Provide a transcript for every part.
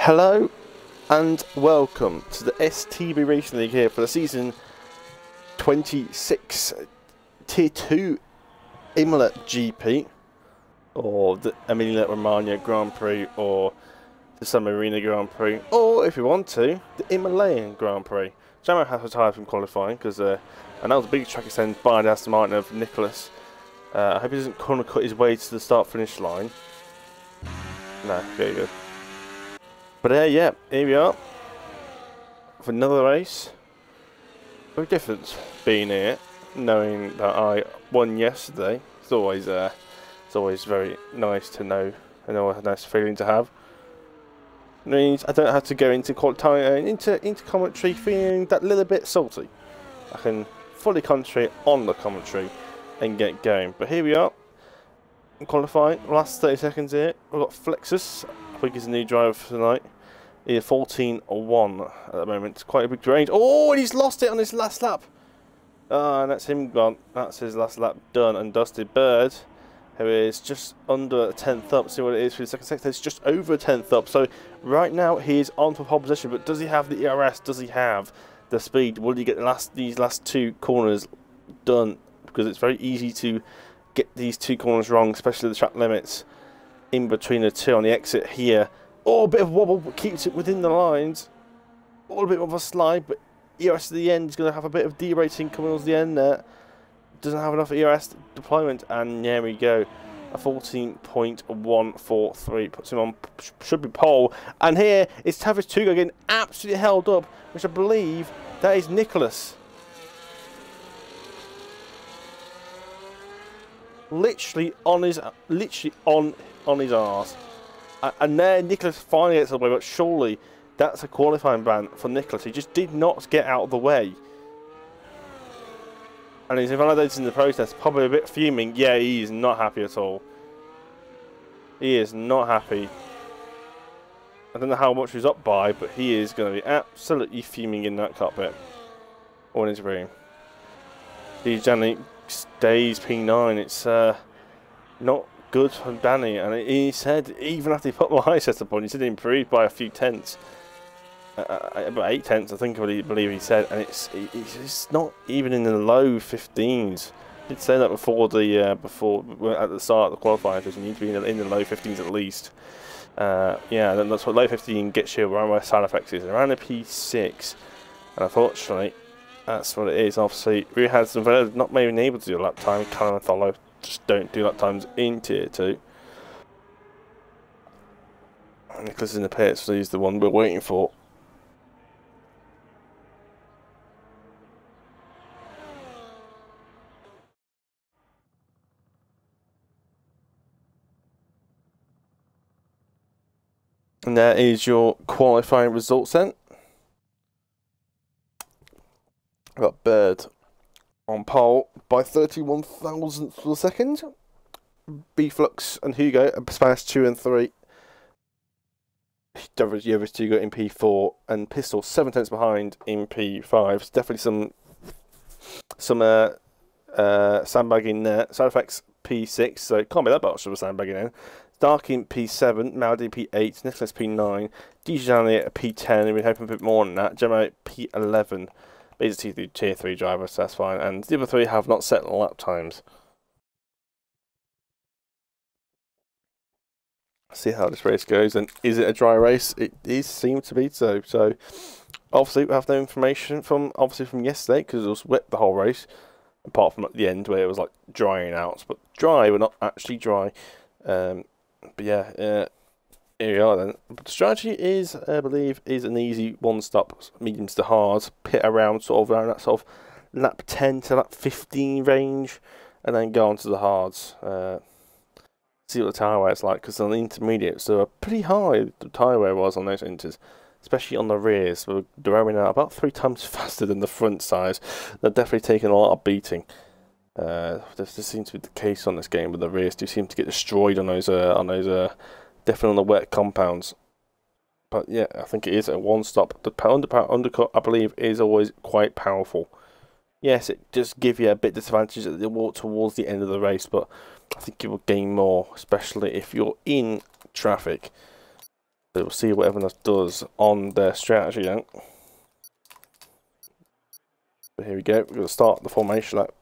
Hello and welcome to the STB Racing League here for the season 26 Tier 2 Imola GP, or the Emilia Romagna Grand Prix, or the San Marino Grand Prix, or if you want to, the Himalayan Grand Prix. Jamo has retired from qualifying because I know the big track extends by the Aston Martin of Nicholas. I hope he doesn't cut his way to the start finish line. No, very good. But yeah, here we are for another race. No difference being here, knowing that I won yesterday. It's always very nice to know, and a nice feeling to have. It means I don't have to go into commentary feeling that little bit salty. I can fully concentrate on the commentary and get going. But here we are, qualifying. Last 30 seconds here. We've got Flexus. I think he's a new driver for tonight. He's 14-1 at the moment. It's quite a big range. Oh, and he's lost it on his last lap. And that's him gone. That's his last lap done and dusted. Bird, who is just under a 10th up. See what it is for the second sector. It's just over a 10th up. So right now he is on for pole position. But does he have the ERS? Does he have the speed? Will he get these last two corners done? Because it's very easy to get these two corners wrong, especially the track limits in between the two on the exit here. Oh, a bit of wobble, but keeps it within the lines. A little bit of a slide, but ERS at the end is going to have a bit of derating coming towards the end there. Doesn't have enough ERS deployment, and there we go. A 14.143 puts him on, should be pole. And here is Tavis Tuga getting absolutely held up, which I believe that is Nicholas. Literally on his arse. And there Nicholas finally gets away, but surely that's a qualifying ban for Nicholas. He just did not get out of the way. And he's invalidated in the process, probably a bit fuming. Yeah, he is not happy at all. He is not happy. I don't know how much he's up by, but he is going to be absolutely fuming in that cockpit. Or in his room. Danny stays P9. It's not good from Danny, and he said even after he put my high setup on, he said he improved by a few tenths, about 8 tenths, I think. I believe he said, and it's not even in the low 15s. He did say that before at the start of the qualifying, because you need to be in the low 15s at least. Yeah, that's what low 15 gets you around where side effects is, around a P6, and unfortunately, that's what it is. Obviously, we had some not maybe able to do a lap time. Callum and Tholo just don't do lap times in Tier 2. Nicholas is in the pits, so he's the one we're waiting for. And there is your qualifying results then. I've got Bird on pole by 31 thousandths of a second. B-Flux and Hugo are Spanish 2 and 3. Yovis Hugo in P4 and Pistol 7 tenths behind in P5. It's definitely some sandbagging there. Side effects P6, so it can't be that much of a sandbagging in. Dark in P7, Maldi P8, Nicholas P9, Dijani at P10, and we're hoping a bit more than that. Gemma P11. These are Tier 3 drivers, so that's fine. And the other three have not set lap times. See how this race goes. And is it a dry race? It seems to be so. So obviously we have no information from yesterday, because it was wet the whole race, apart from at the end where it was like drying out. But dry, but not actually dry. But yeah, here we are then. But the strategy is, I believe, is an easy one-stop, mediums to hard, pit around sort of around that sort of lap 10 to lap 15 range, and then go on to the hards. See what the tyre wear is like, because on the intermediates they were pretty high. The tyre wear was on those inters, especially on the rears. They were driving out about 3 times faster than the front sides. They're definitely taking a lot of beating. This seems to be the case on this game, but the rears do seem to get destroyed on those definitely on the wet compounds. But yeah, I think it is a one-stop. The undercut, I believe, is always quite powerful. Yes, it does give you a bit disadvantage at the walk towards the end of the race, but I think you will gain more, especially if you're in traffic. So we'll see what everyone else does on their strategy then. But here we go, we're going to start the formation lap.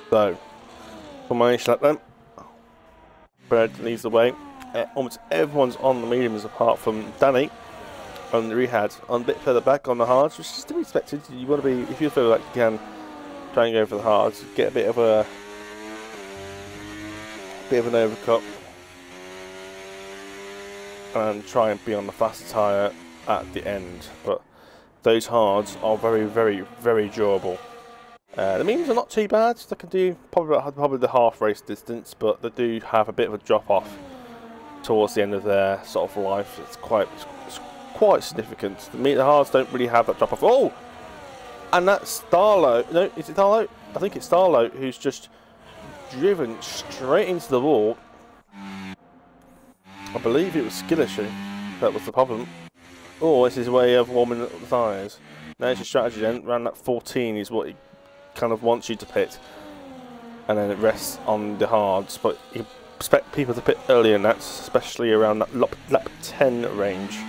So, formation lap then. Bird leads the way. Almost everyone's on the mediums apart from Danny on the Rehad. On a bit further back on the hards, which is to be expected. You want to be, if you feel like you can, try and go for the hards. Get a bit of an overcut, and try and be on the faster tyre at the end. But those hards are very, very, very durable. The mediums are not too bad. They can do probably the half race distance, but they do have a bit of a drop off towards the end of their sort of life. It's quite significant. The hards don't really have that drop off. Oh, and that's Starlo. No, is it Starlo? I think it's Starlo who's just driven straight into the wall. I believe it was skill issue. That was the problem. Oh, it's his way of warming up the tyres. There's your strategy then. Around that 14 is what he kind of wants you to pit, and then it rests on the hards, but you expect people to pit earlier than that, especially around that lap 10 range.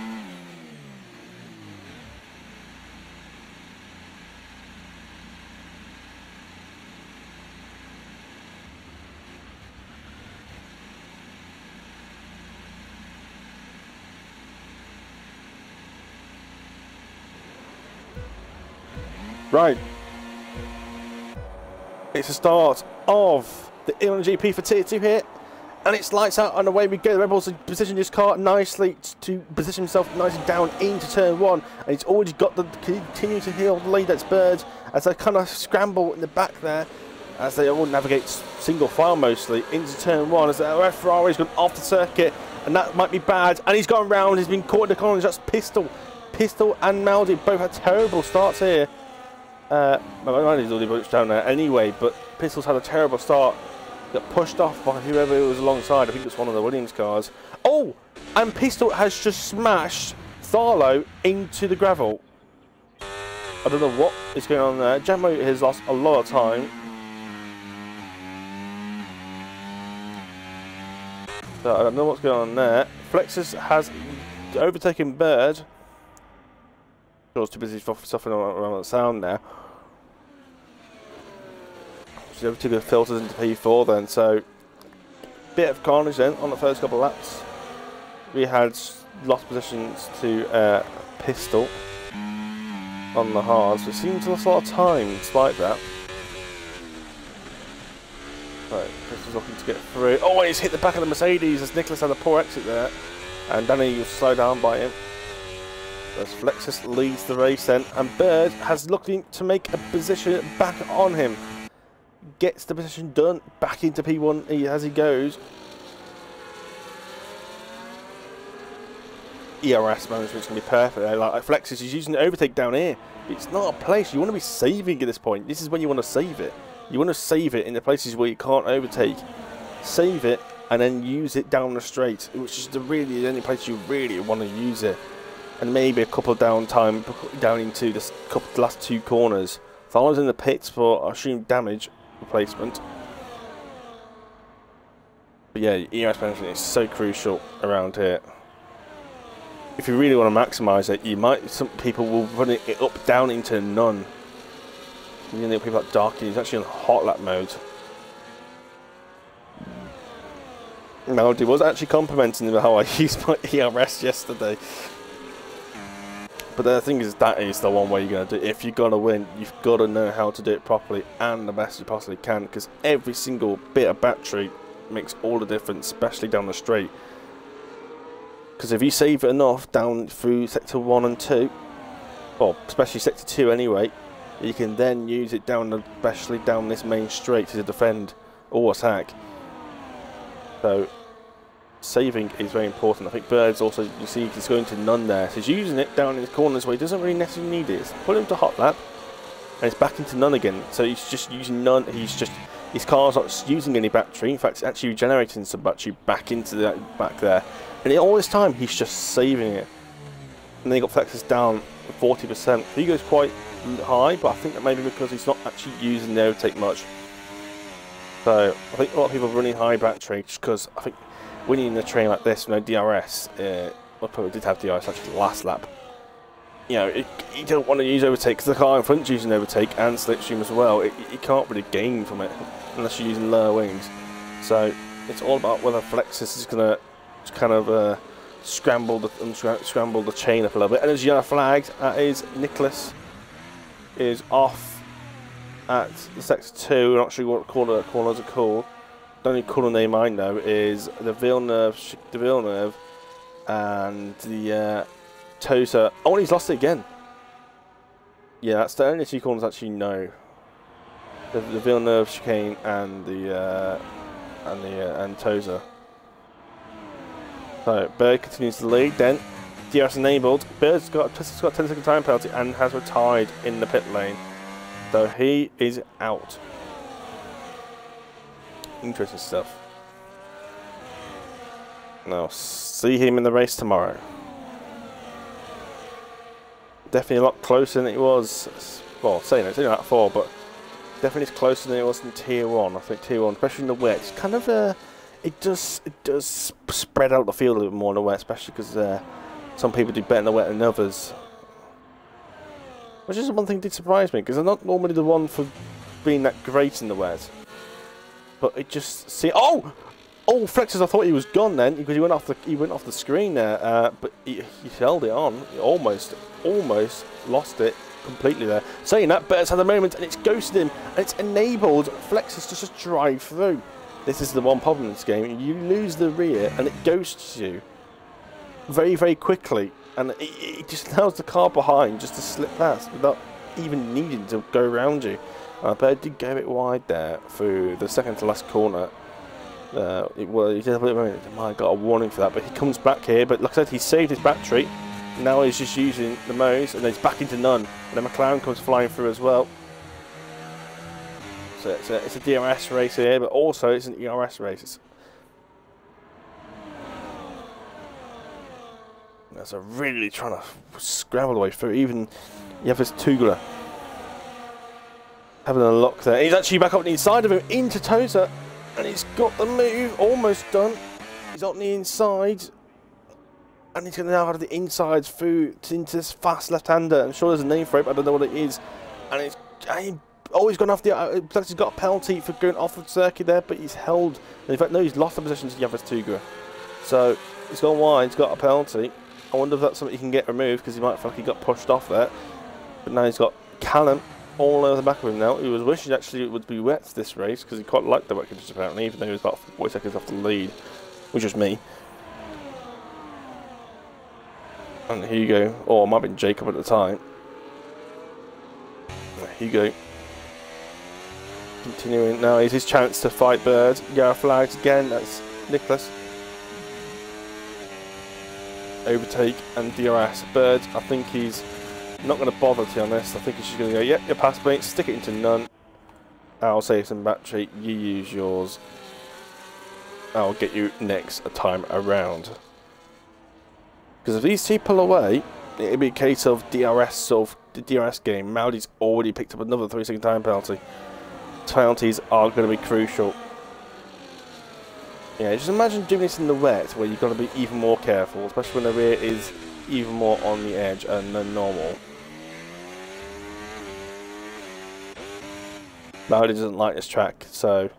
Right. It's the start of the Imola GP for Tier 2 here, and it's lights out and away we go. The Rebels have positioned his car nicely to position himself nicely down into turn 1, and he's already got the continue to heal the lead. That's Bird as they kind of scramble in the back there as they all navigate single file mostly into turn 1 as the Ferrari's gone off the circuit, and that might be bad, and he's gone round. He's been caught in the corners. That's Pistol and Maldi both had terrible starts here. Maldi's already pushed down there anyway, but Pistol's had a terrible start. Got pushed off by whoever was alongside. I think it's one of the Williams cars. Oh, and Pistol has just smashed Tharlo into the gravel. I don't know what is going on there. Jammo has lost a lot of time. So I don't know what's going on there. Flexus has overtaken Bird. I was too busy suffering around the sound now. She's over to the filters into P4 then, so bit of carnage then on the first couple of laps. We had lost positions to Pistol on the hards, but it seemed to lose a lot of time despite that. Right, Pistol's looking to get through. Oh, and he's hit the back of the Mercedes as Nicholas had a poor exit there, and Danny was slowed down by him. As Flexus leads the race then, and Bird has looking to make a position back on him. Gets the position done, back into P1 as he goes. ERS management's going to be perfect there. Like Flexus is using the overtake down here. It's not a place you want to be saving at this point. This is when you want to save it. You want to save it in the places where you can't overtake. Save it and then use it down the straight, which is really the only place you really want to use it. And maybe a couple of down into the last two corners. Tharlo's in the pits for, I assume, damage replacement. But yeah, ERS management is so crucial around here. If you really want to maximise it, some people will run it up down into none. You know, people like Darky, he's actually on hot lap mode. Maldi was actually complimenting how I used my ERS yesterday. But the thing is, that is the one way you're going to do it. If you're going to win, you've got to know how to do it properly and the best you possibly can, because every single bit of battery makes all the difference, especially down the straight. Because if you save it enough down through sector 1 and 2, or especially sector 2 anyway, you can then use it down, especially down this main straight to defend or attack. So saving is very important. I think Bird's also, you see he's going to none there, so he's using it down in his corners where he doesn't really necessarily need it. It's put him to hot lap and it's back into none again, so he's just using none. His car's not using any battery, in fact it's actually regenerating some battery back into that back there, and all this time he's just saving it. And then he got Flexus down 40%. He goes quite high, but I think that may be because he's not actually using the overtake much. So I think a lot of people are running high battery just because I think winning in a train like this, you know, DRS, well, probably did have DRS actually last lap. You know, you don't want to use overtake because the car in front is using overtake and slipstream as well. You can't really gain from it unless you're using lower wings. So it's all about whether Flexus is going to kind of scramble the chain up a little bit. And there's yellow flags. That is Nicholas is off at the sector 2. I'm not sure what corners are called. The only corner name I know is the Villeneuve and the Tosa. Oh, and he's lost it again. Yeah, that's the only 2 corners I actually know. The Villeneuve chicane and the and Tosa. So Bird continues to lead. Then DRS enabled. Bird's got a 10-second time penalty and has retired in the pit lane. So he is out. Interesting stuff. Now see him in the race tomorrow. Definitely a lot closer than it was. Well, saying it's only at 4, but definitely closer than it was in Tier 1. I think Tier 1, especially in the wet, it's kind of it does spread out the field a little bit more in the wet, especially because some people do better in the wet than others. Which is one thing that did surprise me, because I'm not normally the one for being that great in the wet. But it just oh, Flexus! I thought he was gone then because he went off the screen there. But he held it on. He almost lost it completely there. Saying that, Bert's had a moment and it's ghosted him and it's enabled Flexus to just drive through. This is the one problem in this game. You lose the rear and it ghosts you very, very quickly, and it just allows the car behind just to slip past without even needing to go around you. Bert did go a bit wide there through the second to last corner. He did have a bit of a might have got a warning for that, but he comes back here. But like I said, he saved his battery. Now he's just using the Moes, and then he's back into none. And then McLaren comes flying through as well. So it's a DRS race here, but also it's an ERS race. That's really trying to scramble the way through. Even you have this Tugler having a lock there. He's actually back up on the inside of him into Tosa, and he's got the move almost done. He's on the inside, and he's going to now have the inside through into this fast left-hander. I'm sure there's a name for it, but I don't know what it is. And it's he's gone off the. He's got a penalty for going off the circuit there, but he's held. In fact, no, he's lost the position to Yavas Tugler. So he's gone wide. He's got a penalty. I wonder if that's something he can get removed because he might feel like he got pushed off there. But now he's got Callum all over the back of him now. He was wishing actually it would be wet this race because he quite liked the wet conditions apparently, even though he was about 40 seconds off the lead, which was me. And here you go. Oh, it might have been Jacob at the time. Here you go. Continuing now is his chance to fight Bird. Yellow flags again. That's Nicholas. Overtake and DRS. Bird, I think he's not going to bother, to be honest. I think he's just going to go, yep, you're past me, stick it into none. I'll save some battery, you use yours. I'll get you next time around. Because if these two pull away, it'll be a case of DRS of the DRS game. Maudi's already picked up another 3-second time penalty. Penalties are going to be crucial. Yeah, just imagine doing this in the wet where you've got to be even more careful, especially when the rear is even more on the edge than normal. Maudi doesn't like this track, so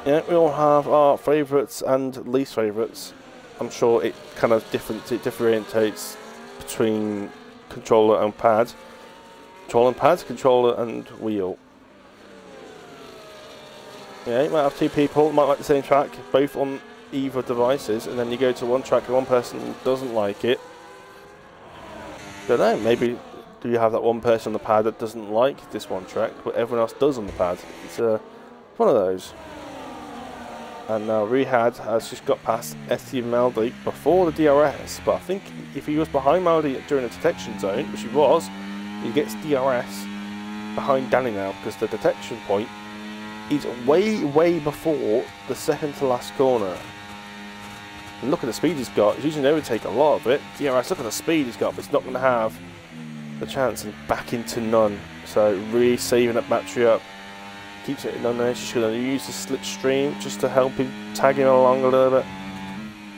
yeah, we all have our favourites and least favourites. I'm sure it kind of differentiates between controller and pad. Controller and pad, controller and wheel. Yeah, you might have two people, might like the same track, both on either devices, and then you go to one track and one person doesn't like it. Don't know, maybe do you have that one person on the pad that doesn't like this one track, but everyone else does on the pad? It's one of those. And now Rehad has just got past STB Maldi before the DRS, but I think if he was behind Maldi during the detection zone, which he was, he gets DRS behind Danny now, because the detection point is way before the second to last corner. And look at the speed he's got. He's using overtake a lot of it. DRS, look at the speed he's got, but he's not going to have the chance, and back into none. So really saving that battery up. Keeps it in none there. He's just going to use the slipstream just to help him, tag him along a little bit.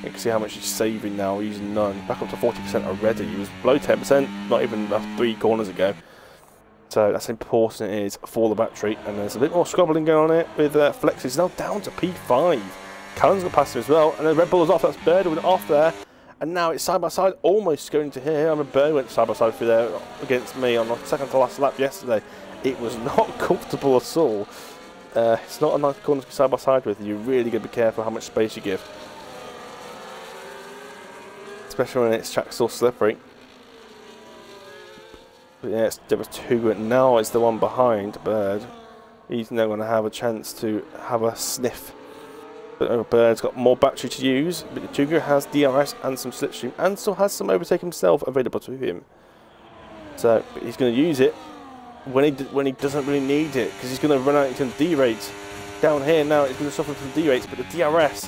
You can see how much he's saving now using none. Back up to 40% already. He was below 10%, not even 3 corners ago. So that's how important it is for the battery. And there's a bit more squabbling going on here with Flex. He's now down to P5. Callan's got past him as well. And then Red Bull is off. That's Bird went off there. And now it's side by side, almost going to here. I mean, Bird went side by side through there against me on the second to last lap yesterday. It was not comfortable at all. It's not a nice corner to be side by side with. You're really going to be careful how much space you give. Especially when it's track still slippery. But yeah, there was 2, and now it's the one behind Bird. He's now going to have a chance to have a sniff. But Bird's got more battery to use, but Tuga has DRS and some slipstream, and still has some overtake himself available to him. So he's going to use it when he doesn't really need it, because he's going to run out into D-rates. Down here now, he's going to suffer from D-rates, but the DRS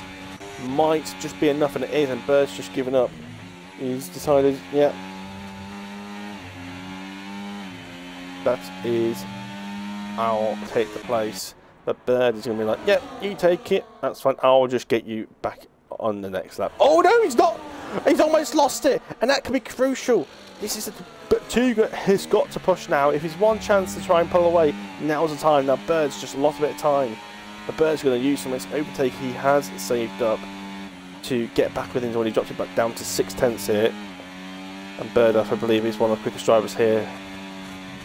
might just be enough, and it is, and Bird's just given up. He's decided, yeah, that is, I'll take the place. But Bird is going to be like, yep, you take it, that's fine, I'll just get you back on the next lap. Oh no, he's not! He's almost lost it, and that could be crucial. This is, but Tuga has got to push now. If he's one chance to try and pull away, now's the time. Now Bird's just lost a bit of time. But Bird's going to use some of this overtake he has saved up to get back with him when he dropped it back down to 6/10 here. And Bird, I believe, is one of the quickest drivers here.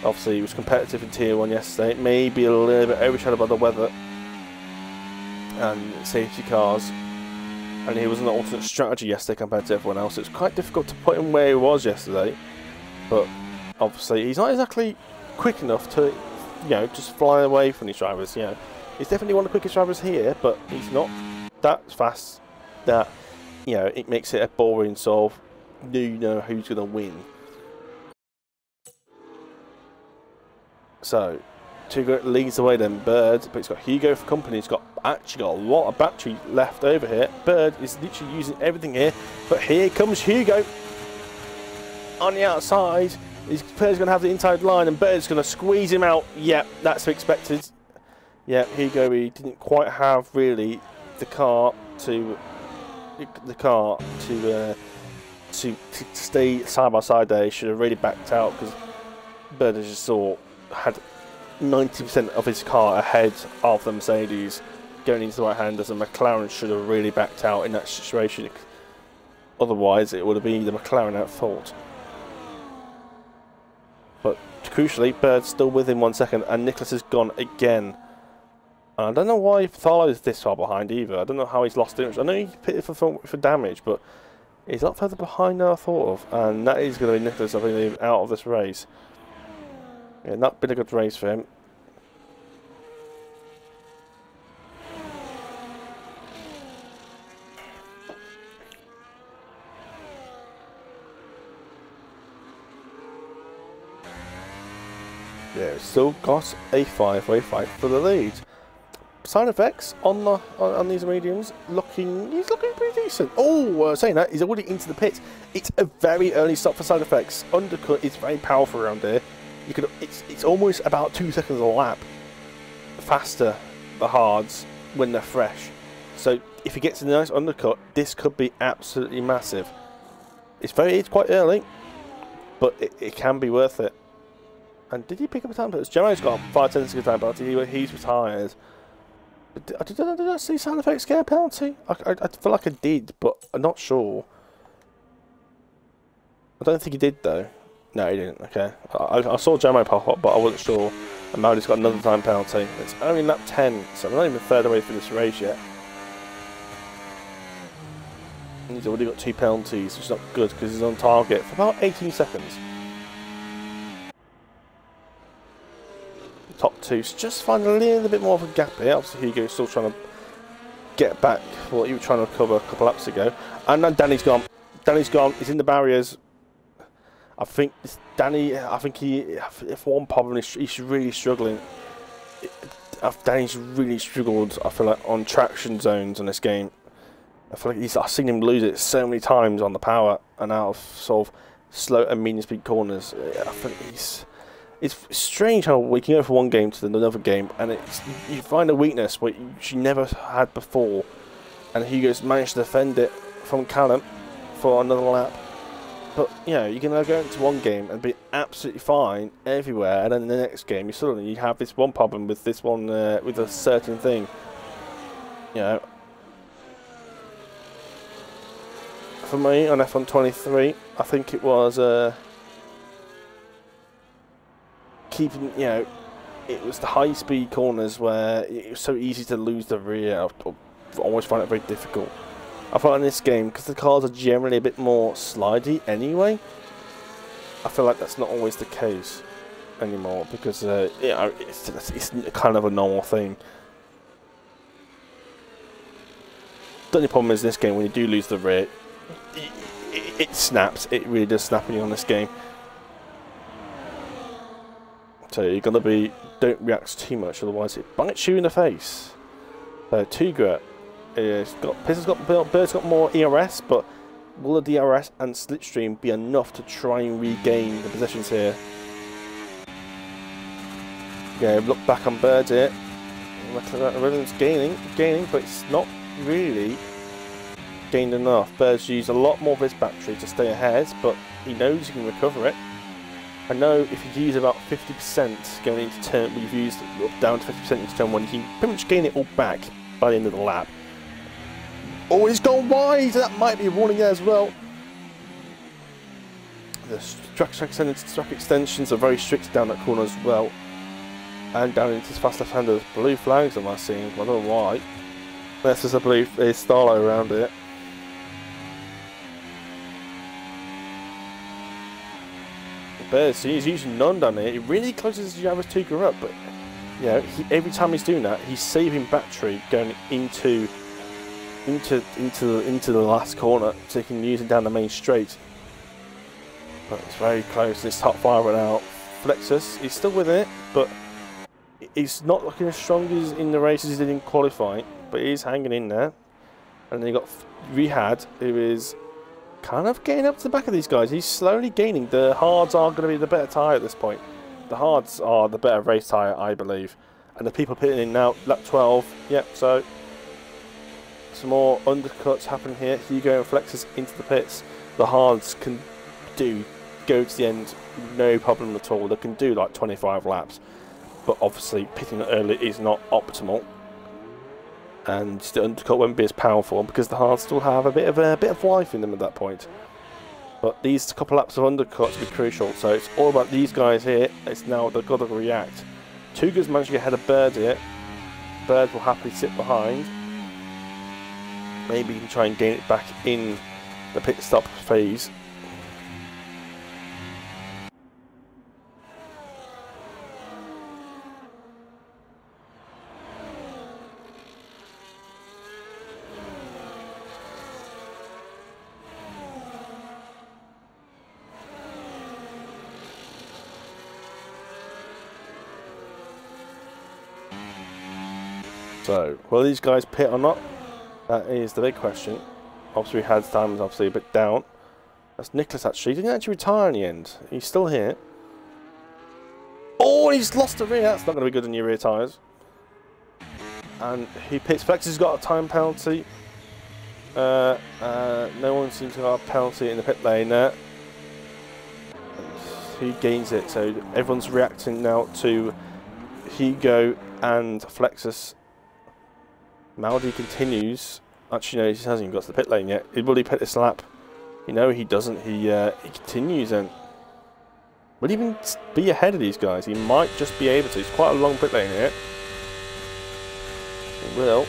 Obviously, he was competitive in Tier 1 yesterday. Maybe a little bit overshadowed by the weather and safety cars. And he was an alternate strategy yesterday compared to everyone else. It's quite difficult to put him where he was yesterday. But obviously, he's not exactly quick enough to, you know, just fly away from these drivers. You know, he's definitely one of the quickest drivers here, but he's not that fast that, you know, it makes it a boring sort of, you know who's going to win. So, Tuga leads the way then, Bird, but he's got Hugo for company. He's actually got a lot of battery left over here. Bird is literally using everything here, but here comes Hugo on the outside. Bird's going to have the inside line, and Bird's going to squeeze him out. Yep, that's expected. Yeah, Hugo, he didn't quite have really the car to stay side by side there. He should have really backed out, because Bird as you saw had 90% of his car ahead of the Mercedes going into the right-handers, and McLaren should have really backed out in that situation. Otherwise, it would have been the McLaren at fault. But crucially, Bird's still within 1 second, and Nicholas has gone again. I don't know why Tharlo's this far behind either. I don't know how he's lost it. I know he's pitted for damage, but he's a lot further behind than I thought of, and that is going to be Nicholas, I believe, out of this race. Yeah, not been a good race for him. Yeah, still got a 5-way fight for the lead. Side effects on these mediums he's looking pretty decent. Oh, saying that, he's already into the pit. It's a very early stop for side effects. Undercut is very powerful around here. It's almost about 2 seconds a lap faster, the hards, when they're fresh. So if he gets a nice undercut, this could be absolutely massive. It's quite early, but it can be worth it. And did he pick up a time penalty? Gemma's got 5 seconds to time penalty. He's retired. Did I see sound effects get a penalty? I feel like I did, but I'm not sure. I don't think he did though. No, he didn't. Okay, I saw Jamo pop up, but I wasn't sure. And Maldi's got another time penalty. It's only lap 10, so we're not even third away through this race yet. And he's already got 2 penalties, which is not good because he's on target for about 18 seconds. The top 2's just find a little bit more of a gap here. Obviously, Hugo's still trying to get back what he was trying to cover a couple laps ago. And then Danny's gone. Danny's gone. He's in the barriers. I think Danny. If one problem is he's really struggling. Danny's really struggled. I feel like on traction zones in this game. I feel like I've seen him lose it so many times on the power and out of sort of slow and medium speed corners. I think it's strange how we can go from one game to another game, and you find a weakness which you never had before, and Hugo's managed to defend it from Callum for another lap. But you know, you can go into one game and be absolutely fine everywhere, and then in the next game you have this one problem with this one with a certain thing. You know, for me on F1 23, I think it was keeping, you know, it was the high speed corners where it was so easy to lose the rear. I always find it very difficult. I thought in this game, because the cars are generally a bit more slidey anyway, I feel like that's not always the case anymore, because you know, it's kind of a normal thing. The only problem is this game, when you do lose the rear, it snaps. It really does snap on you on this game. So you're gonna don't react too much, otherwise it bites you in the face. So Tuga, Bird's got more ERS, but will the DRS and slipstream be enough to try and regain the positions here? Yeah, look back on Bird here. Everyone's gaining, but it's not really gained enough. Bird's used a lot more of his battery to stay ahead, but he knows he can recover it. I know if you use about 50% going into turn, we've used down to 50% into turn 1, you can pretty much gain it all back by the end of the lap. Oh, he's gone wide! That might be a warning there as well. The track extensions are very strict down that corner as well. And down into his fast left-handers. Blue flags am I seeing? I don't know why. There's just a blue starlight around it. Bears, he's using none down here. He really closes the average Tuga up, but you know, every time he's doing that, he's saving battery going into the last corner, so he can use it down the main straight. But it's very close. This top 5 right now. Flexus, he's still with it, but he's not looking as strong as in the races he did in qualifying, but he's hanging in there. And then you got Rehad, who is kind of getting up to the back of these guys. He's slowly gaining. The hards are going to be the better tyre at this point. The hards are the better race tyre, I believe. And the people pitting in now, lap 12. Yep, so some more undercuts happen here. Hugo and Flexus into the pits. The hards can go to the end, no problem at all. They can do like 25 laps. But obviously pitting early is not optimal. And the undercut won't be as powerful because the hards still have a bit of life in them at that point. But these couple laps of undercuts will be crucial. So it's all about these guys here. It's now they've got to react. Tuga's managed to get ahead of Bird here. Bird will happily sit behind. Maybe he can try and gain it back in the pit stop phase. So, will these guys pit or not? That is the big question. Obviously, Had's time is obviously a bit down. That's Nicholas actually. He didn't actually retire in the end. He's still here. Oh, he's lost the rear. That's not going to be good in your rear tyres. And he pits. Flex has got a time penalty. No one seems to have a penalty in the pit lane there. And he gains it. So everyone's reacting now to Hugo and Flexus. Maldi continues. Actually, no, he hasn't even got to the pit lane yet. He'll really pit this lap. You know, he doesn't. He continues and will even be ahead of these guys. He might just be able to. It's quite a long pit lane here. He will.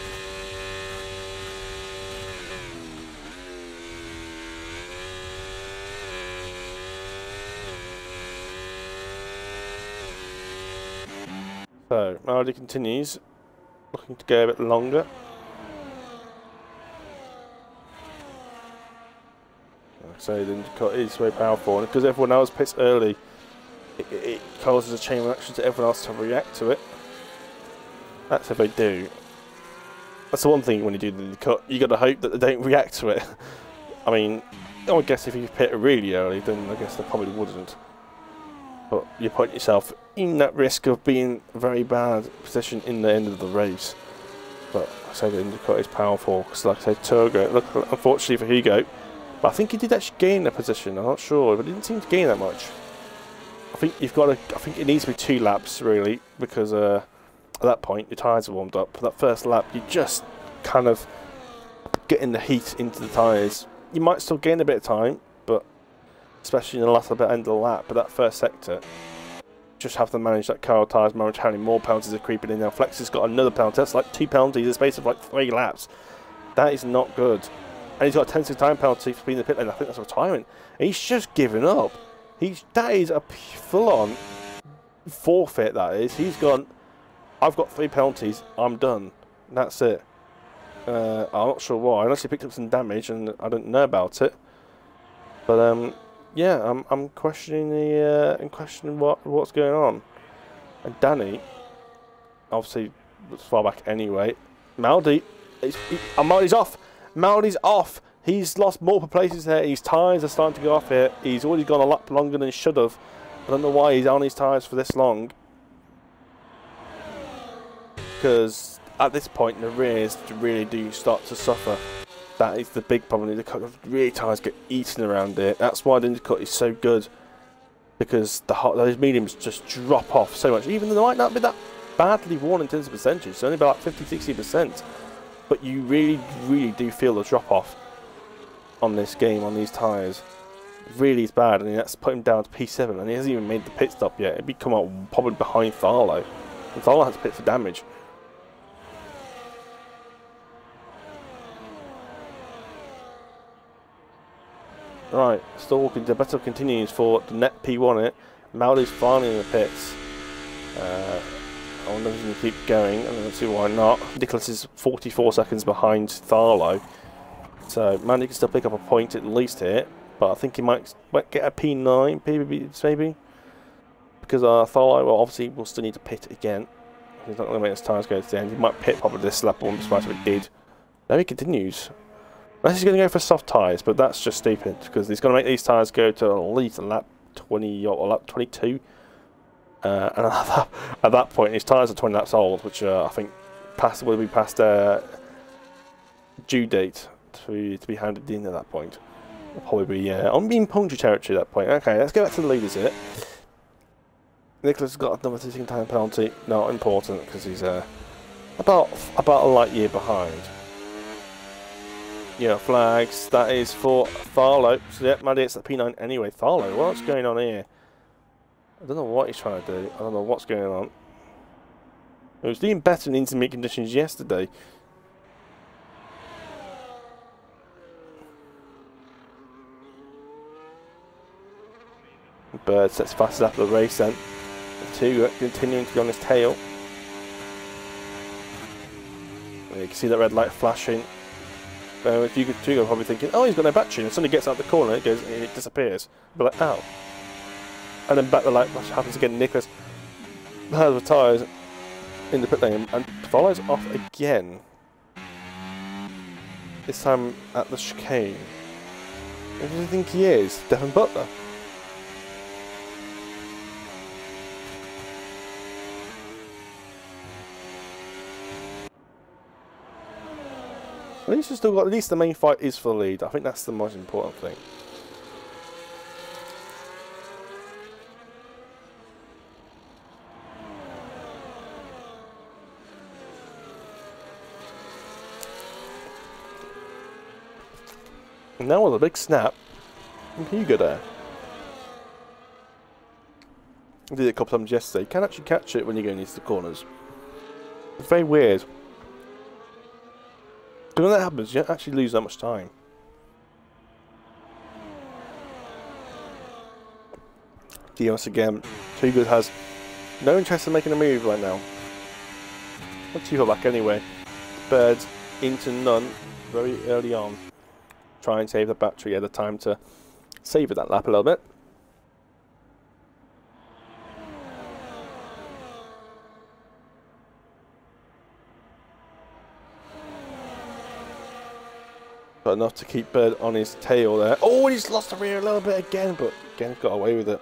So, Maldi continues, looking to go a bit longer. So the undercut is very powerful, and because everyone else pits early, it causes a chain reaction to everyone else to react to it. That's if they do. That's the one thing when you do the undercut, you got to hope that they don't react to it. I mean, I guess if you pit really early, then I guess they probably wouldn't. But you put yourself in that risk of being a very bad position in the end of the race. But I say the undercut is powerful, because like I said, Turgo, look, unfortunately for Hugo, but I think he did actually gain a position. I'm not sure, but he didn't seem to gain that much. I think you've got to. I think it needs to be 2 laps really, because at that point your tyres are warmed up. For that first lap, you just kind of getting the heat into the tyres. You might still gain a bit of time, but especially in the last bit end of the lap. But that first sector, just have to manage that car tyres, manage how many more penalties are creeping in now. Flex has got another penalty. That's like 2 penalties in the space of like 3 laps. That is not good. And he's got a 10 time penalty for being in the pit lane. I think that's a retirement. And he's just given up. That is a full-on forfeit, that is. He's gone, I've got 3 penalties, I'm done. That's it. I'm not sure why, unless he picked up some damage and I don't know about it. But yeah, I'm questioning what's going on. And Danny, obviously, was far back anyway. Maldi, Maldi's off. Maldi's off. He's lost multiple places here. His tyres are starting to go off here. He's already gone a lap longer than he should have. I don't know why he's on his tyres for this long. Because at this point, the rears really do start to suffer. That is the big problem. The rear tyres get eaten around it. That's why the undercut is so good. Because those mediums just drop off so much. Even though they might not be that badly worn in terms of percentage. It's only about 50-60%. But you really, really do feel the drop off on this game, on these tyres. Really is bad, and that's put him down to P7, and he hasn't even made the pit stop yet. He'd come out probably behind Tharlo. And Tharlo has to pit for damage. Right, still walking. The battle continues for the net P1 it. Maldi's finally in the pits. I wonder if he can keep going. I don't see why not. Nicholas is 44 seconds behind Tharlo. So Mandy can still pick up a point at least here. But I think he might get a P9, maybe. Because Tharlo, well, obviously, will still need to pit again. He's not going to make his tyres go to the end. He might pit probably this lap one, despite what he did. Now he continues. Unless he's going to go for soft tyres, but that's just stupid. Because he's going to make these tyres go to at least a lap 20 or lap 22. And at that point, his tyres are 20 laps old, which I think will be past due date to be handed in at that point. It'll probably be on being puncture territory at that point. Okay, let's go back to the leaders here. Nicholas has got another 16 time penalty. Not important because he's about a light year behind. Yeah, flags. That is for Tharlo. So yeah, Maddie, it's the P9 anyway. Tharlo, what's going on here? I don't know what he's trying to do. I don't know what's going on. He was doing better in intermediate conditions yesterday. Bird sets fastest after the race then. The 2 continuing to be on his tail. And you can see that red light flashing. If you could Tugo probably thinking, oh, he's got no battery, and suddenly gets out the corner, it goes, and it disappears. Be like, ow. And then back the light flash happens again. Nicholas has the tyres in the pit lane and follows off again. This time at the chicane. Who do you think he is? Devon Butler. At least he's still got. At least the main fight is for the lead. I think that's the most important thing. And now with a big snap, from Hugo there. I did it a couple of times yesterday. You can actually catch it when you're going into the corners. It's very weird. Because when that happens, you don't actually lose that much time. Dios again. Too Good has no interest in making a move right now. Not too far back anyway. Birds into none very early on. Try and save the battery at the time to savour that lap a little bit. But enough to keep Bird on his tail there. Oh, he's lost the rear a little bit again, but again got away with it.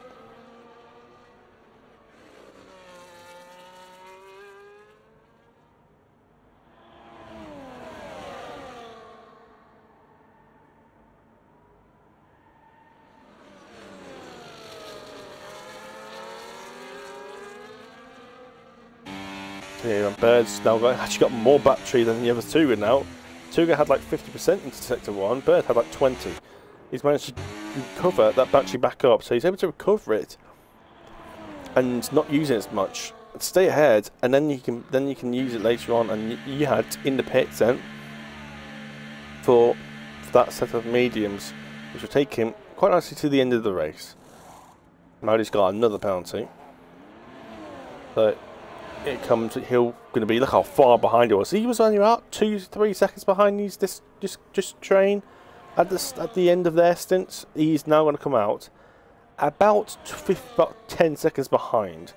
Bird's now actually got more battery than the other two now. Tuga had like 50% into sector 1, Bird had like 20. He's managed to recover that battery back up, so he's able to recover it and not use it as much. Stay ahead, and then you can use it later on. And you had in the pits then for that set of mediums, which will take him quite nicely to the end of the race. Maudi's got another penalty, so it comes. He'll going to be, look how far behind he was. He was only about 2-3 seconds behind these just train at the end of their stints. He's now going to come out about 10 seconds behind.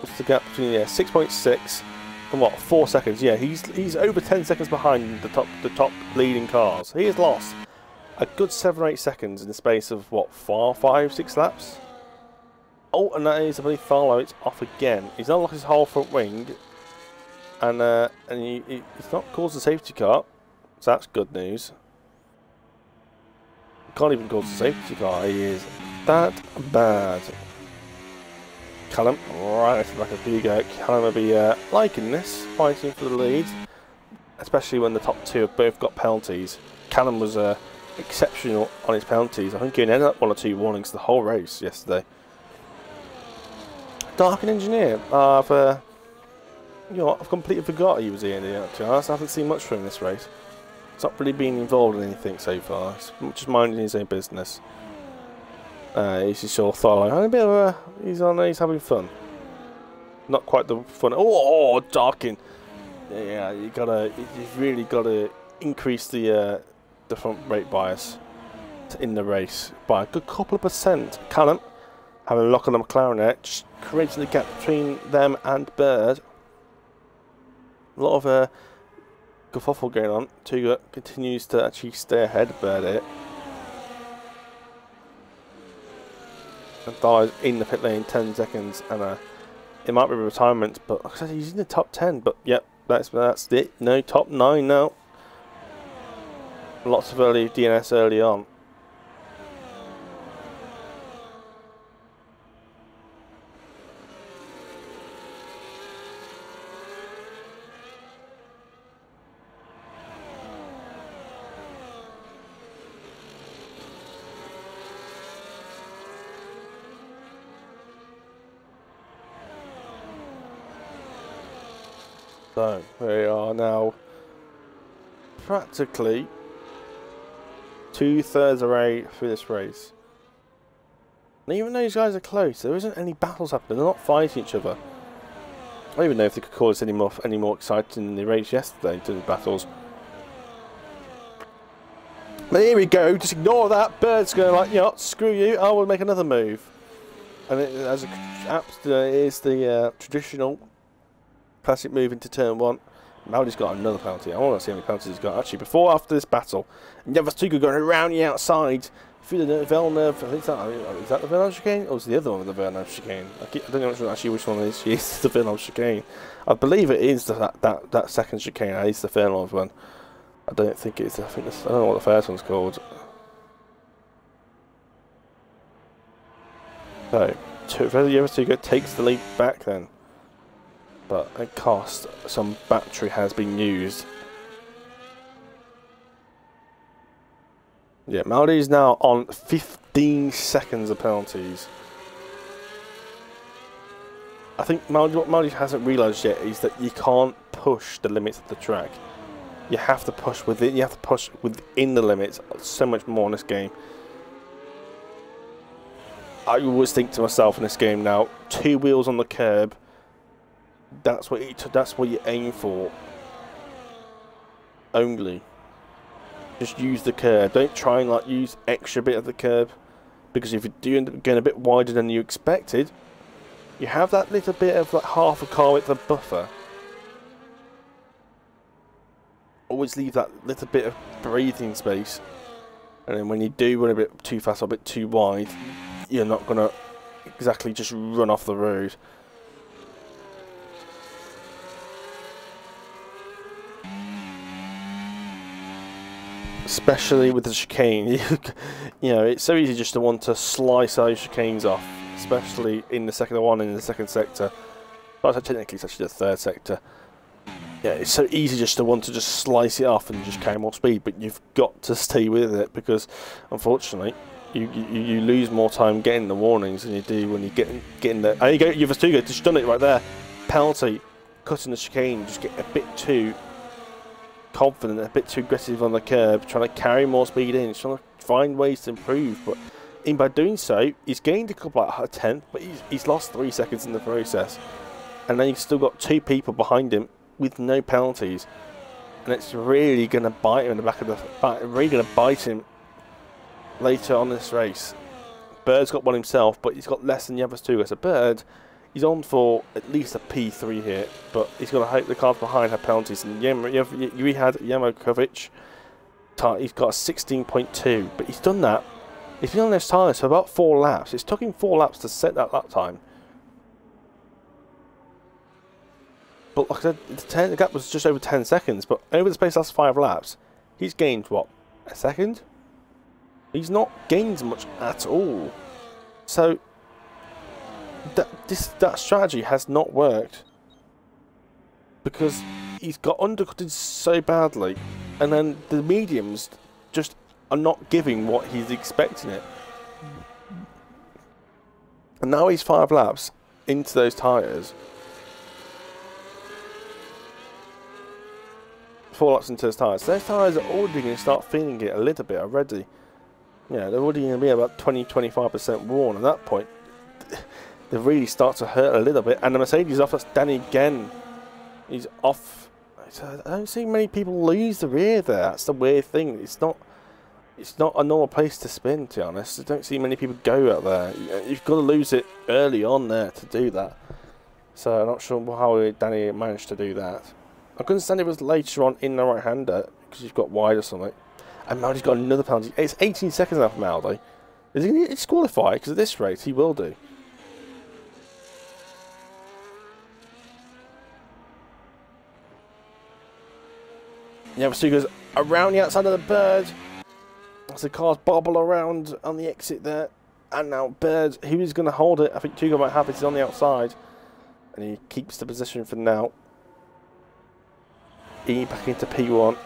What's the gap between 6.6 and what, 4 seconds? Yeah, he's over 10 seconds behind the top leading cars. He has lost a good 7 or 8 seconds in the space of what, 5-6 laps. Oh, and that is, I believe, Farlow. It's off again. He's not lost his whole front wing, and he's not caused a safety car, so that's good news. Can't even cause a safety car. He is that bad. Callum, right at the back of Hugo. Callum will be liking this, fighting for the lead, especially when the top two have both got penalties. Callum was exceptional on his penalties. I think he ended up 1 or 2 warnings the whole race yesterday. Dark and Engineer, I've completely forgot he was here. To be honest, I haven't seen much from him this race. He's not really been involved in anything so far. He's just minding his own business. He's just sort of thought like, a bit of he's having fun. Not quite the fun. Oh, Darkin. Yeah, you've really gotta increase the front brake bias in the race by a good couple of percent. Callum having a lock on the McLaren there, just creating the gap between them and Bird. A lot of kerfuffle going on. Tuga continues to actually stay ahead of Bird here. And Dar's in the pit lane 10 seconds, and it might be a retirement, but like I said, he's in the top 10. But yep, that's it. No, top 9 now. Lots of early DNS early on. So, we are now practically 2/3 of the way through this race. And even though these guys are close, there isn't any battles happening. They're not fighting each other. I don't even know if they could call this any more exciting than the race yesterday in terms of battles. But here we go, just ignore that. Bird's going like, you know, screw you, I will make another move. And it is the traditional classic move into turn 1. Maudi's got another penalty. I want to see how many penalties he's got. Actually, before after this battle, Tuga going around the outside through the Villeneuve. I think is that the Villeneuve chicane? Or is the other one with the Villeneuve chicane? I don't know actually which one it is. It's the Villeneuve chicane. I believe it is that second chicane. It's the Villeneuve one. I don't think it's. I don't know what the first one's called. So, Tuga takes the lead back then. But at cost, some battery has been used. Yeah, Maldi's now on 15 seconds of penalties. I think what Maldi hasn't realised yet is that you can't push the limits of the track. You have to push within. You have to push within the limits so much more in this game. I always think to myself in this game now, 2 wheels on the curb. That's what you aim for. Only. Just use the curb. Don't try and like use extra bit of the curb, because if you do end up going a bit wider than you expected, you have that little bit of like half a car width of buffer. Always leave that little bit of breathing space, and then when you do run a bit too fast or a bit too wide, you're not gonna exactly just run off the road. Especially with the chicane, you know, it's so easy just to want to slice those chicanes off, especially in the second one and in the second sector. Well, technically, it's actually the third sector. Yeah, it's so easy just to want to just slice it off and just carry more speed, but you've got to stay with it, because unfortunately you lose more time getting the warnings than you do when you getting the. There you go, you've too good, just done it right there. Penalty, cutting the chicane, just get a bit too confident, a bit too aggressive on the curb, trying to carry more speed in, trying to find ways to improve, but by doing so, he's gained a couple like a tenth, but he's lost 3 seconds in the process, and then you've still got 2 people behind him with no penalties, and it's really going to bite him in the back of the back. Really going to bite him later on this race. Bird's got one himself, but he's got less than the others too. As a Bird, he's on for at least a P3 here, but he's got to hope the cars behind have penalties. And you had Yamokovic, he's got a 16.2, but he's done that. He's been on those tyres for about 4 laps. It's took him 4 laps to set that lap time. But like I said, the gap was just over 10 seconds, but over the space of the last 5 laps, he's gained, what, a second? He's not gained much at all. So, that strategy has not worked, because he's got undercutted so badly, and then the mediums just are not giving what he's expecting it. And now he's 5 laps into those tyres. 4 laps into those tyres. Those tyres are already going to start feeling it a little bit already. Yeah, they're already going to be about 20-25% worn. At that point, they really start to hurt a little bit. And the Mercedes off. That's Danny again. He's off. I don't see many people lose the rear there. That's the weird thing. It's not a normal place to spin, to be honest. I don't see many people go out there. You've got to lose it early on there to do that. So I'm not sure how Danny managed to do that. I couldn't understand it was later on in the right-hander, because you've got wide or something. And Maldi's got another penalty. It's 18 seconds now for Maldi. Is he going to get disqualified? Because at this rate, he will do. Yeah, so he goes around the outside of the Bird. As the cars bobble around on the exit there. And now Bird, who is going to hold it? I think Tugo might have it. He's on the outside. And he keeps the position for now. Back into P1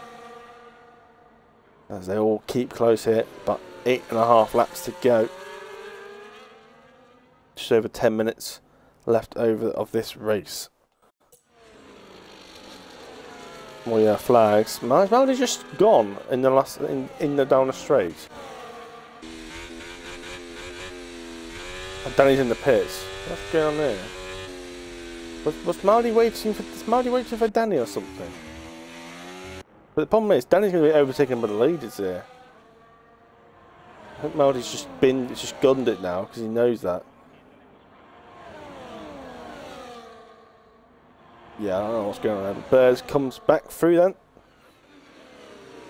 as they all keep close here, but 8.5 laps to go. Just over 10 minutes left over of this race. Well, yeah, flags. Maldi's just gone in the last in the down the straight. And Danny's in the pits. What's going on there? Was Maldi waiting for? Is Maldi waiting for Danny or something? But the problem is, Danny's going to be overtaken by the leaders here. I think Maldi's just gunned it now, because he knows that. Yeah, I don't know what's going on there. But Birds comes back through then.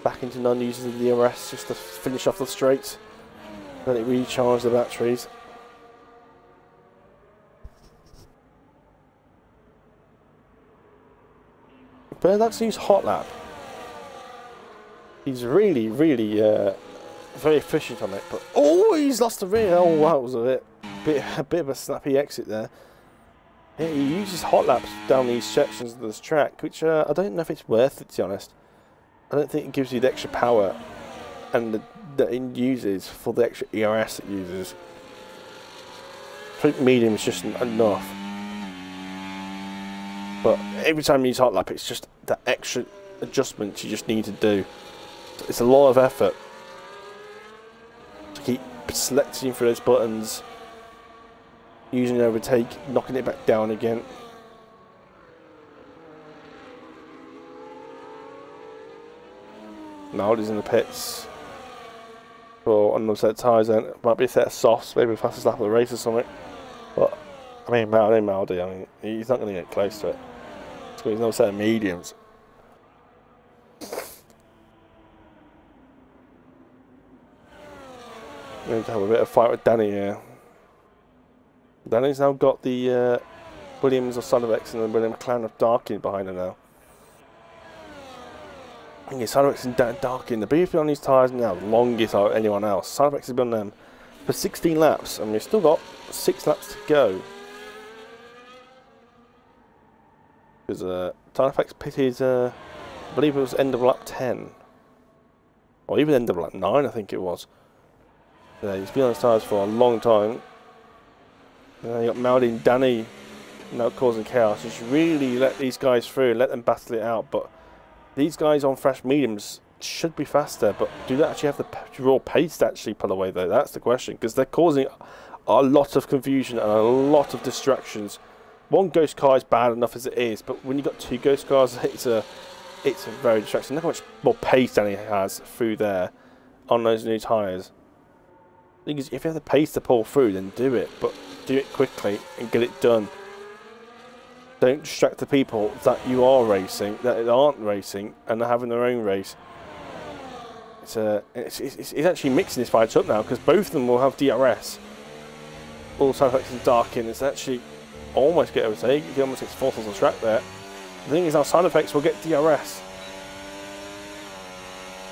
Back into non-users of the DRS, just to finish off the straight. Let it recharge the batteries. Bird actually used hot lap. He's really very efficient on it, but oh, he's lost the rear. Oh, wow, that was a bit of a snappy exit there. Yeah, he uses hot laps down these sections of this track, which I don't know if it's worth it, to be honest. I don't think it gives you the extra power and that it uses for the extra ERS it uses. I think medium is just enough. But every time you use hot lap, it's just that extra adjustment you just need to do. It's a lot of effort to keep selecting for those buttons, using overtake, knocking it back down again. Now he's in the pits for another set of tyres. Then might be a set of softs, maybe the fastest lap of the race or something. But I mean, Maldi, I mean, he's not going to get close to it. So he's another set of mediums. We need to have a bit of fight with Danny here. Danny's now got the Williams of Sonovex and the William McLaren of Darkin behind her now. Yeah, Sonovex and Darkin, the beef on these tyres now, the longest out of anyone else. Sonovex has been on them for 16 laps, and we've still got 6 laps to go. Because Sonovex pitted, I believe it was end of lap 10. Or even end of lap 9, I think it was. Yeah, he's been on his tyres for a long time. You got Maldi and Danny now causing chaos. Just really let these guys through, let them battle it out. But these guys on fresh mediums should be faster, but do they actually have the raw pace to actually pull away though? That's the question, because they're causing a lot of confusion and a lot of distractions. One ghost car is bad enough as it is, but when you've got 2 ghost cars, it's a very distracting. Look how much more pace Danny has through there on those new tyres. Because if you have the pace to pull through, then do it, but do it quickly and get it done. Don't distract the people that you are racing, that aren't racing, and are having their own race. It's actually mixing this fight up now, because both of them will have DRS. All Sonovex and Darkin. It's actually almost get overtake. He almost gets forced on the track there. The thing is now Sonovex will get DRS.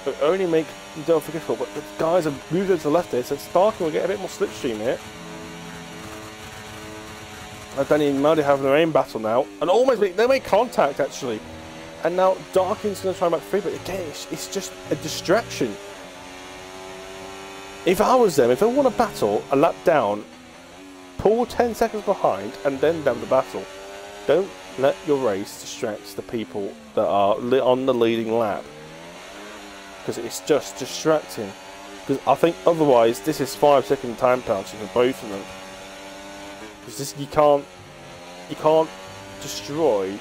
But only make the Delphi difficult, but the guys have moved over to the left here, so Darkin will get a bit more slipstream here. Danny and Maldi having their own battle now, and almost they make contact actually. And now Darkin's going to try and back free, but again, it's just a distraction. If I was them, if I want to battle a lap down, pull 10 seconds behind and then down the battle. Don't let your race distract the people that are on the leading lap, because it's just distracting. Because I think otherwise this is 5-second time penalty for both of them. Because you can't destroy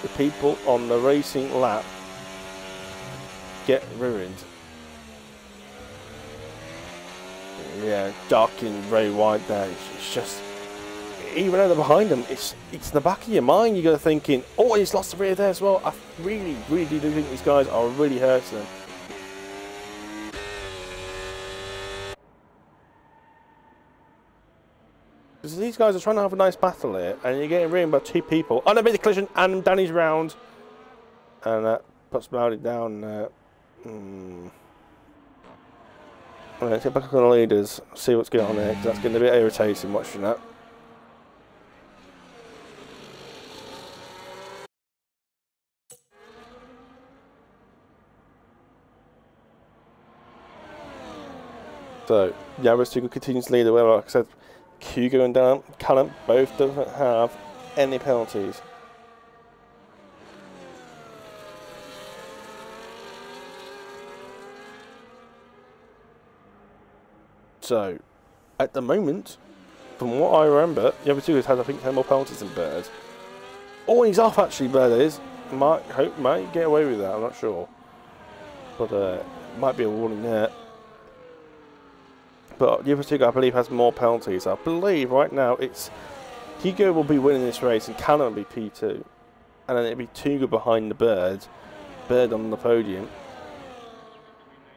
the people on the racing lap. Get ruined. Yeah, Darkin very wide there. It's just, even though they're behind them, it's in the back of your mind. You're thinking, oh, he's lost the rear there as well. I really do think these guys are really hurting them. Because these guys are trying to have a nice battle here, and you're getting ruined by 2 people. Oh, they made the collision, and Danny's round. And that puts Maldi down. Let's get back on the leaders, see what's going on there, because that's getting a bit irritating watching that. So, Yaris continues to lead the way. Like I said, Hugo and Dan Callum both don't have any penalties. So, at the moment, from what I remember, the other 2 has had, I think, 10 more penalties than Bird. Oh, he's off actually, Bird is. Might get away with that, I'm not sure. But might be a warning there. But the other 2, I believe, has more penalties. I believe right now it's Hugo will be winning this race and Callum will be P2. And then it'll be Tuga behind the Bird on the podium.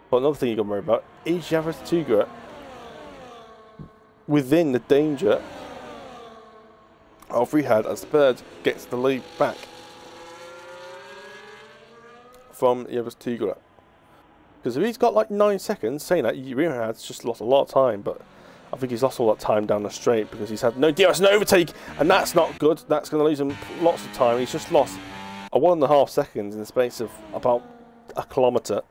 But another thing you've got to worry about is Javas Tuga within the danger of Rehad as the Bird gets the lead back from Javas Tuga. Because if he's got like 9 seconds, saying that, Rehad's just lost a lot of time, but I think he's lost all that time down the straight because he's had no DRS and overtake, and that's not good. That's going to lose him lots of time. He's just lost a 1.5 seconds in the space of about a kilometre.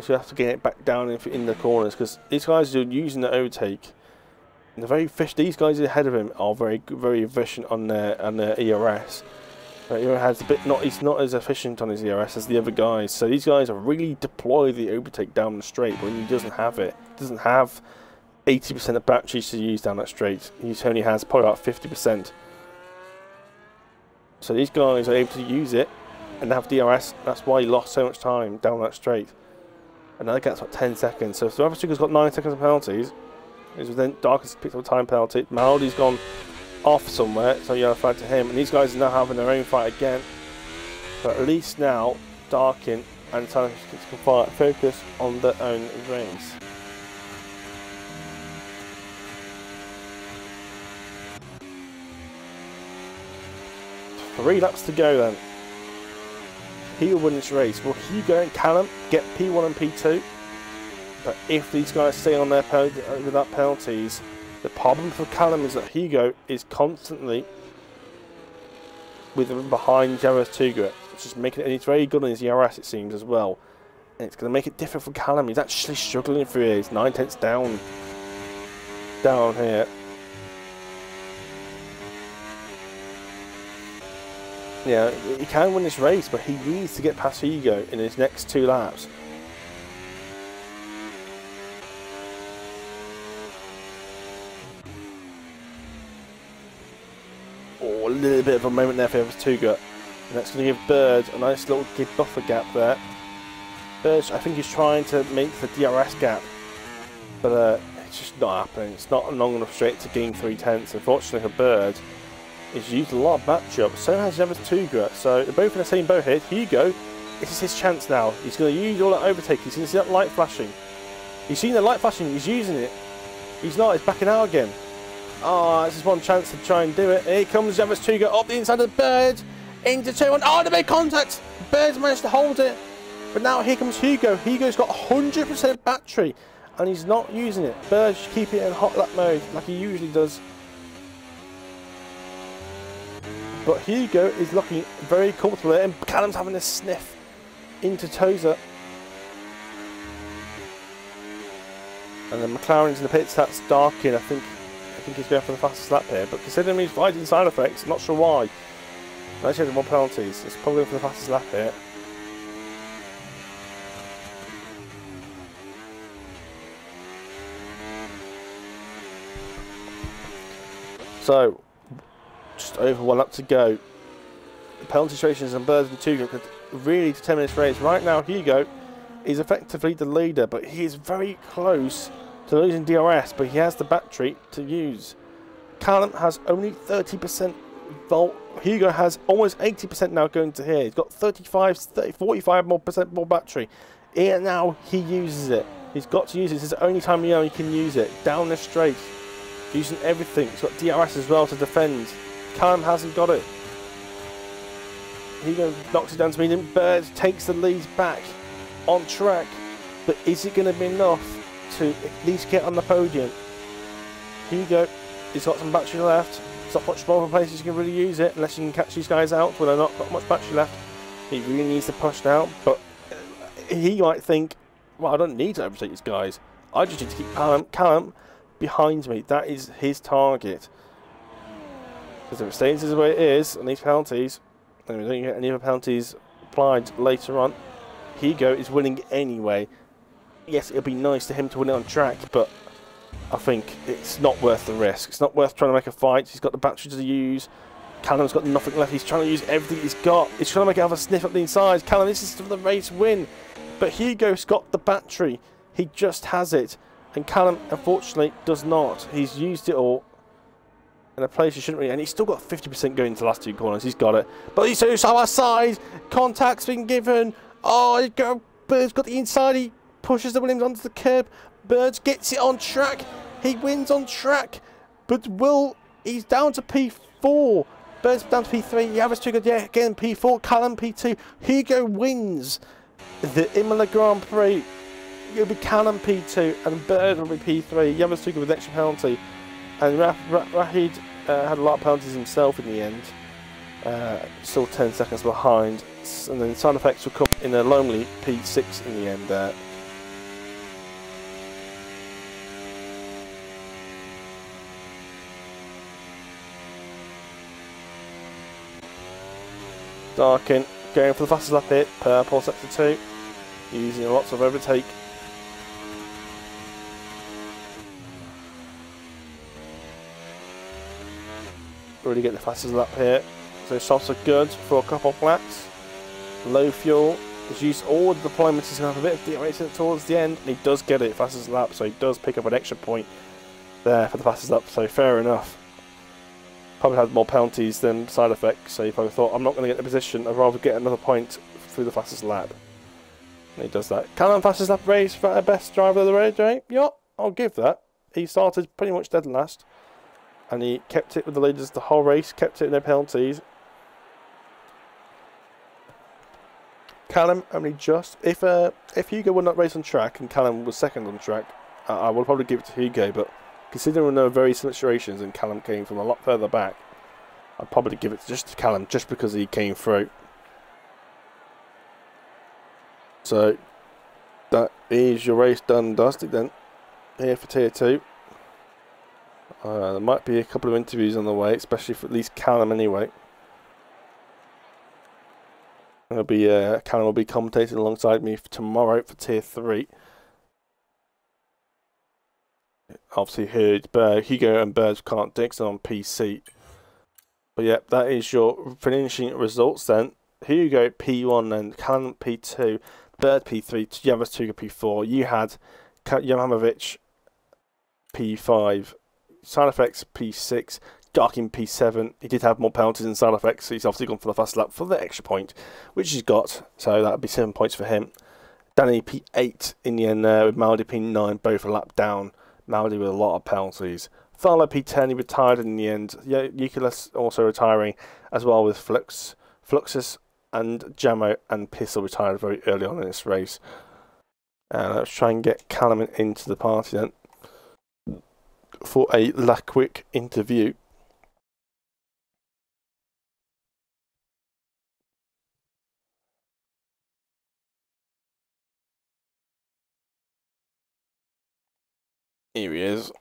So you have to get it back down in the corners, because these guys are using the overtake. And these guys ahead of him are very efficient on their ERS. But he's not as efficient on his ERS as the other guys. So these guys are really deploy the overtake down the straight when he doesn't have it. He doesn't have 80% of batteries to use down that straight. He only has probably about 50%. So these guys are able to use it and have DRS. That's why he lost so much time down that straight. Another gap's like 10 seconds. So if the other has got 9 seconds of penalties, then Darkest picked up a time penalty. Maldi's gone off somewhere, so yellow flag to him. And these guys are now having their own fight again. But at least now, Darkin and Tyler can focus on their own race. Three laps to go then. He will win this race. Will Hugo and Callum get P1 and P2? But if these guys stay on their without penalties, the problem for Callum is that Hugo is constantly behind Jarvis Tuga, which is making it, and he's very good on his ERS, it seems, as well. And it's going to make it different for Callum. He's actually struggling through here. He's 9/10 down here. Yeah, he can win this race, but he needs to get past Hugo in his next 2 laps. Oh, a little bit of a moment there for Tuga. And that's going to give Bird a nice little buffer gap there. Bird, I think he's trying to make the DRS gap, but it's just not happening. It's not long enough straight to gain 3/10. Unfortunately for Bird, he's used a lot of battery up. So has Jarvis Tuga. So they're both in the same boat here. Hugo, this is his chance now. He's going to use all that overtake. He's going to see that light flashing. He's seen the light flashing. He's using it. He's not. He's backing out again. Oh, this is one chance to try and do it. Here comes Jarvis Tuga up the inside of the Bird. Into 2-1. Oh, they made contact. Bird's managed to hold it. But now here comes Hugo. Hugo's got 100% battery. And he's not using it. Bird's keeping it in hot lap mode like he usually does. But Hugo is looking very comfortable there. And Callum's having a sniff into Tozer. And then McLaren's in the pits. That's Darkin. I think he's going for the fastest lap here. But considering he's fighting side effects, I'm not sure why. Actually, had more penalties. It's probably for the fastest lap here. So, just over 1 lap to go. The penalty situations and Birds and Tuga could really determine this race. Right now, Hugo is effectively the leader, but he is very close to losing DRS, but he has the battery to use. Callum has only 30% volt. Hugo has almost 80% now going to here. He's got 45% more battery. Here now, he uses it. He's got to use it. This is the only time he can use it. Down the straight. Using everything. He's got DRS as well to defend. Callum hasn't got it. Hugo knocks it down to medium. Bird takes the lead back on track. But is it going to be enough to at least get on the podium? Hugo, he's got some battery left. There's not much more places you can really use it unless you can catch these guys out when they're not got much battery left. He really needs to push now. But he might think, well, I don't need to overtake these guys. I just need to keep Callum behind me. That is his target. Because if it stays the way it is, and these penalties, and we don't get any other penalties applied later on, Hugo is winning anyway. Yes, it'll be nice to him to win it on track, but I think it's not worth the risk. It's not worth trying to make a fight. He's got the battery to use. Callum's got nothing left. He's trying to use everything he's got. He's trying to make it have a sniff up the inside. Callum, this is for the race win. But Hugo's got the battery. He just has it. And Callum, unfortunately, does not. He's used it all in a place he shouldn't really. And he's still got 50% going into the last 2 corners. He's got it. But he's so side by side. Contact's been given. Oh, Bird's got the inside. He pushes the Williams onto the curb. Birds gets it on track. He wins on track. But he's down to P4. Birds down to P3. Jarvis Tuga, yeah, again P4. Callum P2. Hugo wins the Imola Grand Prix. It'll be Callum P2 and Bird will be P3. Jarvis Tuga with an extra penalty. And Rahid had a lot of penalties himself in the end. Still 10 seconds behind. And then side effects will come in a lonely P6 in the end there. Darkin going for the fastest lap here. Purple sector 2. Using lots of overtake. Really get the fastest lap here. So softs are good for a couple of laps. Low fuel. He's used all the deployments. He's going to have a bit of de-racing towards the end. And he does get it fastest lap, so he does pick up an extra point there for the fastest lap. So fair enough. Probably had more penalties than side effects. So he probably thought, I'm not going to get the position. I'd rather get another point through the fastest lap. And he does that. Callum fastest lap race for our best driver of the race, right? Yeah, I'll give that. He started pretty much dead last. And he kept it with the leaders the whole race. Kept it no penalties. Callum only just if Hugo would not race on track and Callum was second on track, I would probably give it to Hugo. But considering there were very similar situations and Callum came from a lot further back, I'd probably give it just to Callum just because he came through. So that is your race done and dusted then. Here for tier 2. There might be a couple of interviews on the way, especially for at least Callum anyway. It'll be Callum will be commentating alongside me for tomorrow for tier 3. Obviously heard Hugo and Birds can't do it on PC. But yeah, that is your finishing results then. Hugo P1 and Callum P2, Bird P3, Yamastuga P4. You had Yamamovic P5, Side Effects P6, Darkin P7. He did have more penalties than Side Effects, so he's obviously gone for the fast lap for the extra point, which he's got. So that would be 7 points for him. Danny P8 in the end there with Maldi P9, both a lap down. Maldi with a lot of penalties. Tharlo P10, he retired in the end. Yeah, Euclid also retiring, as well with Fluxus and Jamo and Pistol retired very early on in this race. Let's try and get Callum into the party then for a quick interview. Here he is.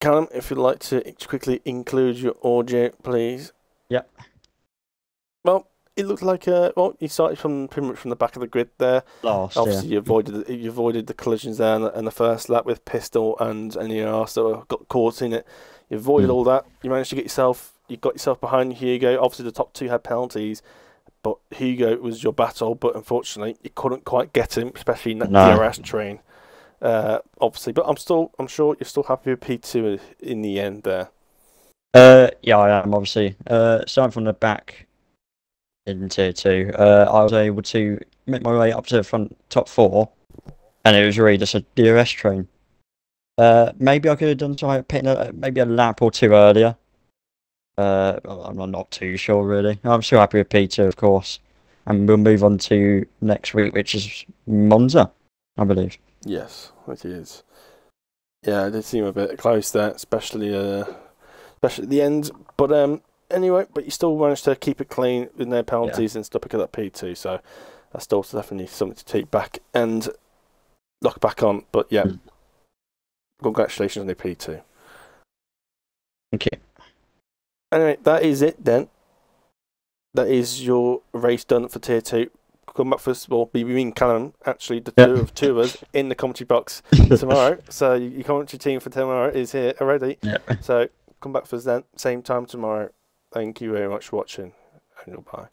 Callum, if you'd like to quickly include your audio, please. Yep. Well, it looked like well, you started from pretty much from the back of the grid there. Obviously, yeah. you avoided the collisions there in the first lap with Pistol and anyone else that got caught in it. You avoided all that. You managed to get yourself. You got yourself behind Hugo. Obviously, the top two had penalties, but Hugo was your battle. But unfortunately, you couldn't quite get him, especially in that DRS train. Obviously, but I'm sure you're still happy with P2 in the end there. Yeah, I am obviously. Starting from the back in tier 2, I was able to make my way up to the front top 4, and it was really just a DRS train. Maybe I could have done something, pitting maybe a lap or two earlier. I'm not too sure really. I'm still happy with P2, of course, and we'll move on to next week, which is Monza, I believe. Yes, it is. Yeah, it did seem a bit close there, especially at the end. But anyway, but you still managed to keep it clean with no penalties and still pick up that P2. So that's still definitely something to take back and look back on. But yeah, congratulations on the P2. Thank you. Anyway, that is it then. That is your race done for tier 2. Come back for us, well, me and Callum, actually, the two of us in the commentary box tomorrow. So your commentary team for tomorrow is here already. So come back for us then, same time tomorrow. Thank you very much for watching, and goodbye.